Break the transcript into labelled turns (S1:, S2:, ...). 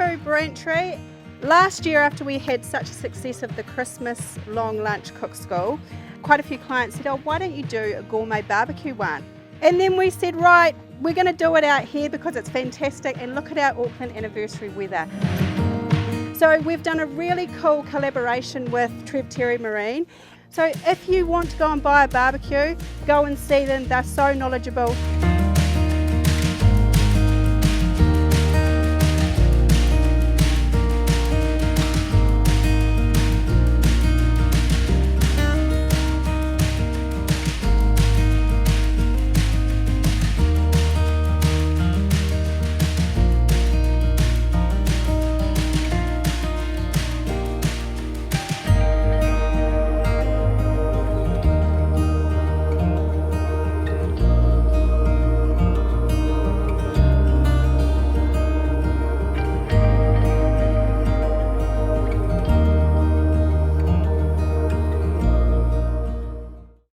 S1: Prue Brantry. Last year, after we had such a success of the Christmas long lunch cook school, quite a few clients said, oh, why don't you do a gourmet barbecue one? And then we said, right, we're going to do it out here because it's fantastic, and look at our Auckland anniversary weather. So we've done a really cool collaboration with Trev Terry Marine. So if you want to go and buy a barbecue, go and see them, they're so knowledgeable.